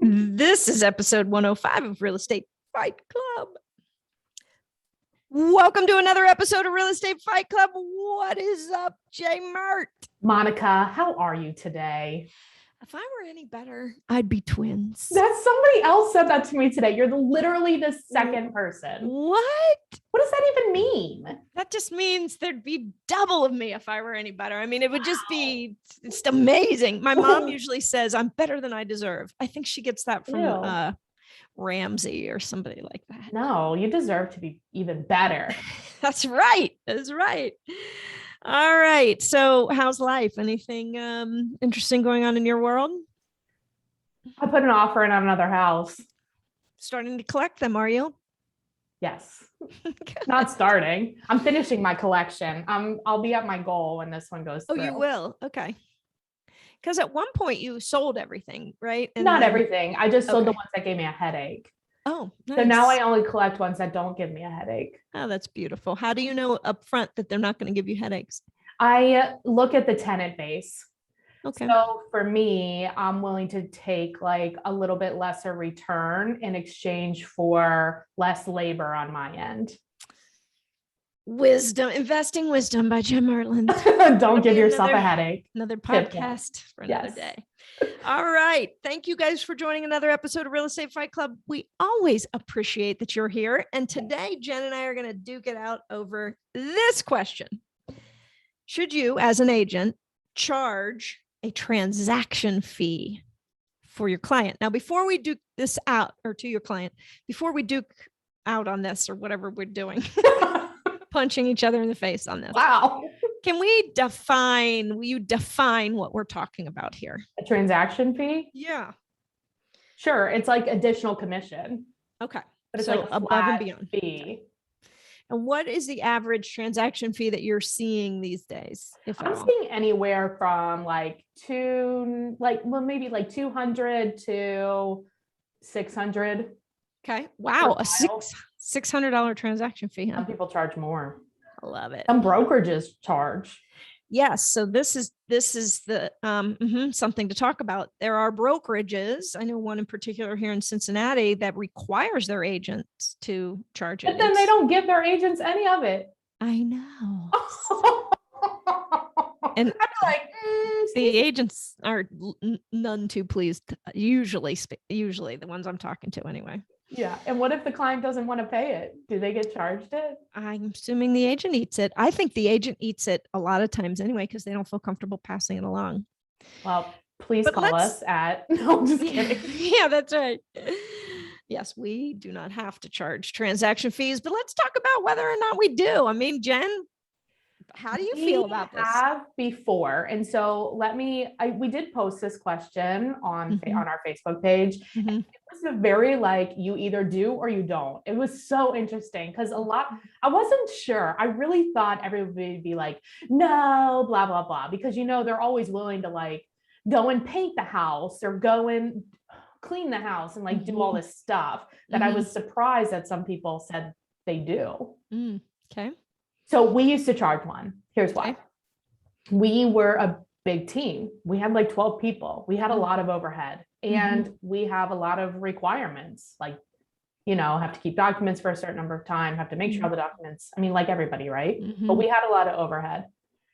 This is episode 105 of Real Estate Fight Club. Welcome to another episode of Real Estate Fight Club. What is up, Jay Mert? Monica, how are you today? If I were any better, I'd be twins. Somebody else said that to me today. You're literally the second person. What? What does that even mean? That just means there'd be double of me if I were any better. I mean, it would just be just amazing. My mom usually says I'm better than I deserve. I think she gets that from Ramsey or somebody like that. No, you deserve to be even better. That's right. That's right. All right. So how's life? Anything interesting going on in your world? I put an offer in on another house. Starting to collect them, are you? Yes. Not starting. I'm finishing my collection. I'll be at my goal when this one goes through. Oh, you will? Okay. Because at one point you sold everything, right? And Not everything. I just sold the ones that gave me a headache. Oh, nice. So now I only collect ones that don't give me a headache. Oh, that's beautiful. How do you know up front that they're not going to give you headaches? I look at the tenant base. Okay. So for me, I'm willing to take like a little bit lesser return in exchange for less labor on my end. Wisdom, investing wisdom by Jim Mertland. Don't give yourself a headache. Another podcast for another day. All right. Thank you guys for joining another episode of Real Estate Fight Club. We always appreciate that you're here. And today, Jen and I are going to duke it out over this question. Should you, as an agent, charge a transaction fee for your client? Now, before we duke this out, or to your client, before we duke out on this or whatever we're doing, punching each other in the face on this. Wow. Can will you define what we're talking about here? A transaction fee? Yeah. Sure. It's like additional commission. Okay. But it's so like a above flat and beyond fee. Okay. And what is the average transaction fee that you're seeing these days? If I'm seeing anywhere from maybe like 200 to 600. Okay. Wow. A $600 transaction fee. Huh? Some people charge more. I love it. Some brokerages charge. Yes. So this is the something to talk about. There are brokerages. I know one in particular here in Cincinnati that requires their agents to charge it. But then they don't give their agents any of it. I know. And I'm like, the agents are none too pleased. Usually the ones I'm talking to anyway. Yeah. And what if the client doesn't want to pay it? Do they get charged it? I'm assuming the agent eats it. I think the agent eats it a lot of times anyway, because they don't feel comfortable passing it along. Well, please call us at, no, I'm just kidding. Yeah, that's right. Yes, we do not have to charge transaction fees, but let's talk about whether or not we do. I mean, Jen, how do you feel about this? We have before. And so we did post this question on our Facebook page. Mm-hmm. It was a very you either do or you don't. It was so interesting because I wasn't sure. I really thought everybody would be like, no, blah, blah, blah, because, they're always willing to go and paint the house or go and clean the house and do all this stuff that I was surprised that some people said they do. Okay. So we used to charge one. Here's why. We were a big team. We had 12 people. We had a lot of overhead and we have a lot of requirements, have to keep documents for a certain number of time, have to make sure all the documents, like everybody, right? But we had a lot of overhead.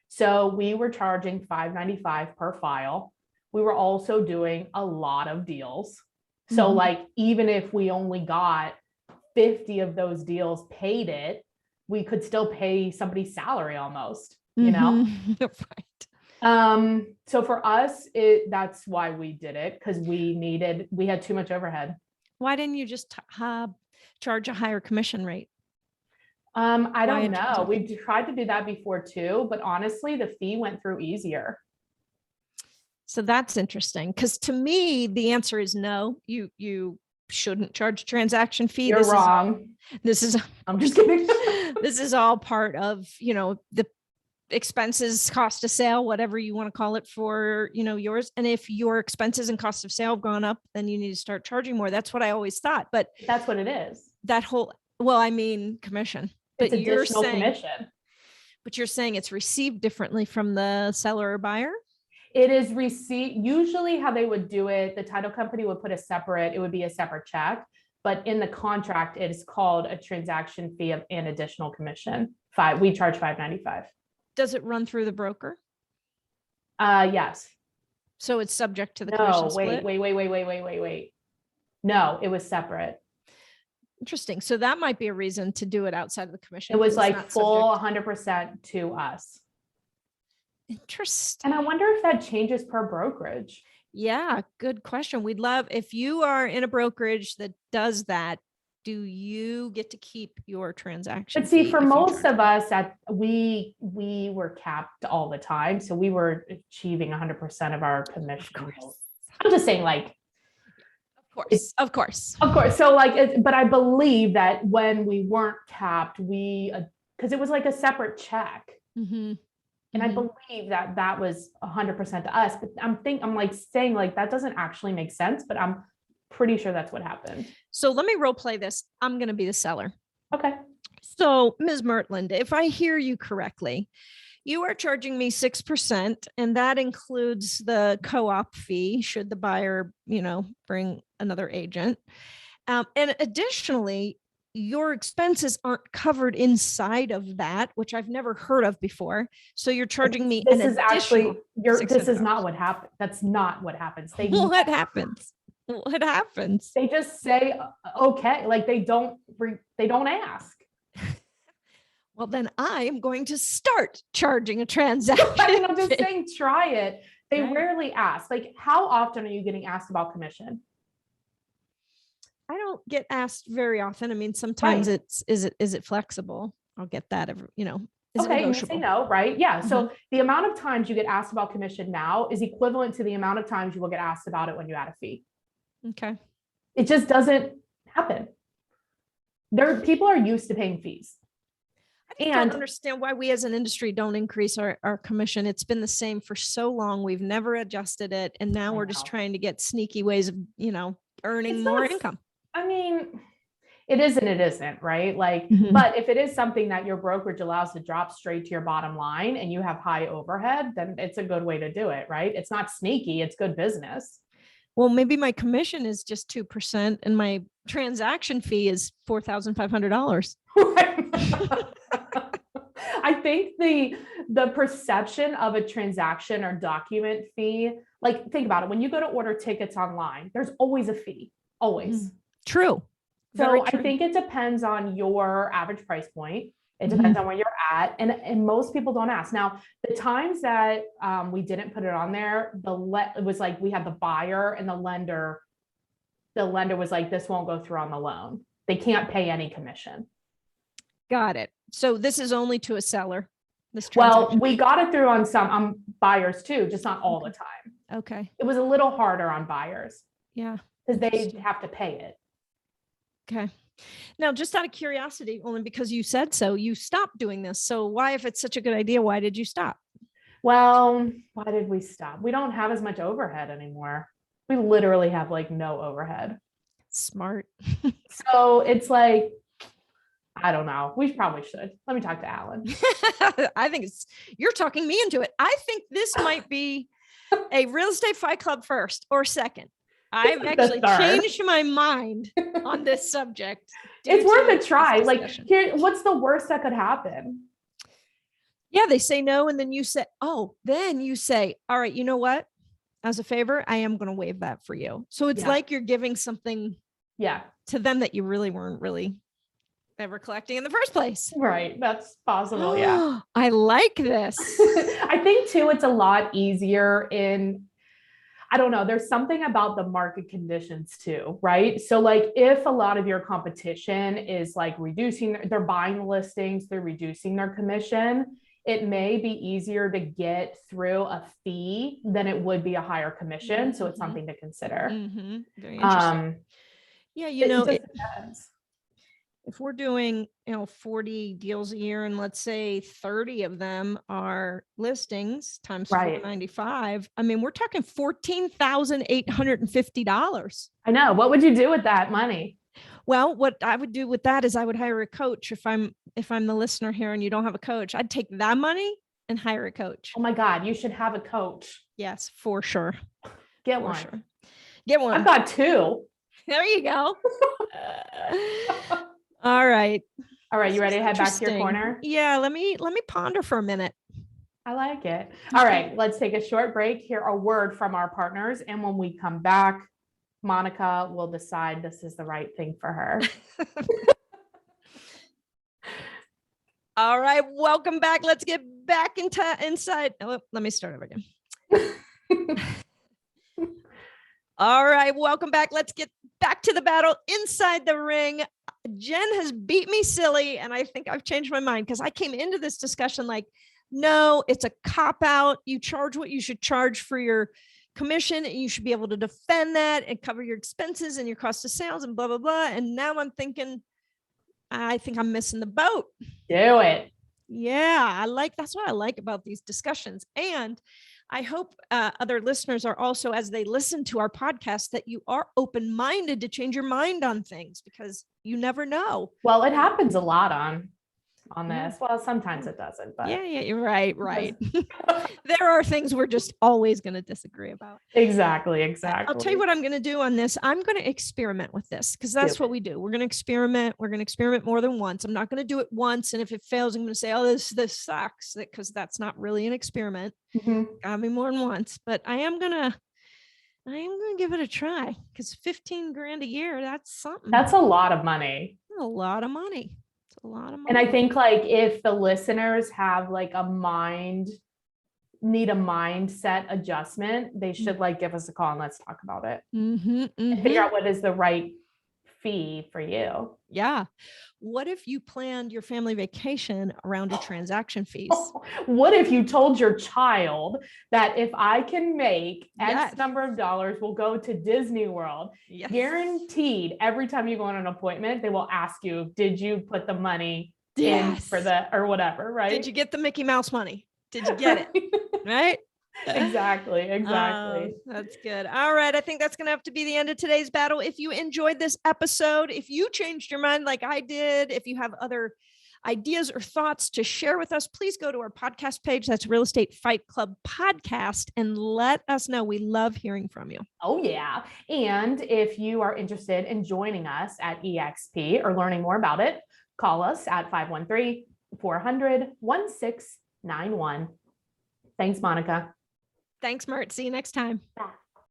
So we were charging $5.95 per file. We were also doing a lot of deals. So even if we only got 50 of those deals paid we could still pay somebody's salary almost, Right. So for us, that's why we did it, because we had too much overhead. Why didn't you just charge a higher commission rate? I don't know. We tried to do that before too, but honestly, the fee went through easier. So that's interesting, because to me, the answer is no. You shouldn't charge a transaction fee. You're wrong. I'm just kidding. This is all part of, the expenses, cost of sale, whatever you want to call it for, yours. And if your expenses and cost of sale have gone up, then you need to start charging more. That's what I always thought. But that's what it is. Commission. It's additional commission. But you're saying it's received differently from the seller or buyer? It is receipt. Usually how they would do it, the title company would put it would be a separate check, but in the contract, it is called a transaction fee of an additional commission. We charge $5.95. Does it run through the broker? Yes. So it's subject to the commission split? Wait. No, it was separate. Interesting. So that might be a reason to do it outside of the commission. It was like full 100% to us. Interesting. And I wonder if that changes per brokerage. Yeah, good question. We'd love, if you are in a brokerage that does that, do you get to keep your transaction? But see, for most of us, we were capped all the time. So we were achieving 100% of our commission. I'm just saying, like, Of course. So like, but I believe that when we weren't capped, because it was like a separate check. Mm-hmm. And I believe that was 100% to us, but I'm saying like, that doesn't actually make sense, but I'm pretty sure that's what happened. So let me role play this. I'm going to be the seller. Okay. So Ms. Mertland, if I hear you correctly, you are charging me 6%, and that includes the co-op fee should the buyer, bring another agent. And additionally, your expenses aren't covered inside of that, which I've never heard of before. So you're charging me. This is not what happened. That's not what happens. What happens? What happens? They just say, okay, like they don't ask. Well, then I am going to start charging a transaction. I'm just saying, try it. They rarely ask. Like, how often are you getting asked about commission? I don't get asked very often. I mean, sometimes is it flexible? I'll get that is okay, you say no, right? Yeah. Mm-hmm. So the amount of times you get asked about commission now is equivalent to the amount of times you will get asked about it when you add a fee. Okay. It just doesn't happen. People are used to paying fees. I don't understand why we as an industry don't increase our commission. It's been the same for so long. We've never adjusted it. And now we're just trying to get sneaky ways of, earning more income. I mean, it is and it isn't, right? Like, but if it is something that your brokerage allows to drop straight to your bottom line and you have high overhead, then it's a good way to do it, right? It's not sneaky, it's good business. Well, maybe my commission is just 2% and my transaction fee is $4,500. I think the perception of a transaction or document fee, like think about it. When you go to order tickets online, there's always a fee, always. True. So I think it depends on your average price point. It depends on where you're at. And most people don't ask. Now, the times that we didn't put it on there, it was like we had the buyer and the lender was like, this won't go through on the loan. They can't pay any commission. Got it. So this is only to a seller. Well, we got it through on some buyers too, just not all the time. Okay. It was a little harder on buyers. Yeah. Because they have to pay it. Okay. Now, just out of curiosity, only because you said so, you stopped doing this. So why, if it's such a good idea, why did you stop? Well, why did we stop? We don't have as much overhead anymore. We literally have like no overhead. Smart. So it's like, I don't know. We probably should. Let me talk to Alan. I think you're talking me into it. I think this might be a real estate fight club first or second. I've actually changed my mind on this subject. It's worth a try. Like, here, what's the worst that could happen? Yeah, they say no. And then you say, all right, you know what? As a favor, I am going to waive that for you. So it's like you're giving something to them that you really weren't ever collecting in the first place. Right. That's possible. Yeah. I like this. I think too, it's a lot easier I don't know, there's something about the market conditions too, right? So like if a lot of your competition is like they're buying listings, they're reducing their commission, it may be easier to get through a fee than it would be a higher commission. So it's something to consider. Very interesting. Yeah, it depends. If we're doing, 40 deals a year and let's say 30 of them are listings times $495, I mean, we're talking $14,850. I know. What would you do with that money? Well, what I would do with that is I would hire a coach. If I'm the listener here and you don't have a coach, I'd take that money and hire a coach. Oh my God, you should have a coach. Yes, for sure. Get For one. sure. Get one. I've got 2. There you go. All right. All right, you ready to head back to your Interesting. corner? Yeah, let me ponder for a minute. I like it. All right, let's take a short break, hear a word from our partners, and when we come back, Monica will decide this is the right thing for her. All right, welcome back. Let's get back inside. Oh, let me start over again. All right, welcome back. Let's get back to the battle inside the ring. Jen has beat me silly, and I think I've changed my mind because I came into this discussion like, no, it's a cop-out. You charge what you should charge for your commission, and you should be able to defend that and cover your expenses and your cost of sales and blah, blah, blah. And now I'm thinking, I think I'm missing the boat. Do it. Yeah, that's what I like about these discussions. And I hope other listeners are also, as they listen to our podcast, that you are open-minded to change your mind on things, because you never know. Well, it happens a lot on this. Well, sometimes it doesn't, but yeah, you're right. There are things we're just always going to disagree about. Exactly. I'll tell you what I'm going to do on this. I'm going to experiment with this, because that's what we do. We're going to experiment. We're going to experiment more than once. I'm not going to do it once, and if it fails, I'm going to say, oh, this sucks, because that's not really an experiment. Gotta be more than once. But I am going to give it a try, because $15,000 a year, that's something. That's a lot of money. A lot of money. It's a lot of money. And I think, like, if the listeners have like need a mindset adjustment, they should like give us a call and let's talk about it. And figure out what is the right fee for you. Yeah. What if you planned your family vacation around your transaction fees? What if you told your child that if I can make X number of dollars, we'll go to Disney World? Guaranteed, every time you go on an appointment, they will ask you, did you put the money in for or whatever, right? Did you get the Mickey Mouse money? Did you get it? Right? Exactly. That's good. All right. I think that's going to have to be the end of today's battle. If you enjoyed this episode, if you changed your mind like I did, if you have other ideas or thoughts to share with us, please go to our podcast page. That's Real Estate Fight Club Podcast, and let us know. We love hearing from you. Oh, yeah. And if you are interested in joining us at EXP or learning more about it, call us at 513-400-1691. Thanks, Monica. Thanks, Mert. See you next time. Bye.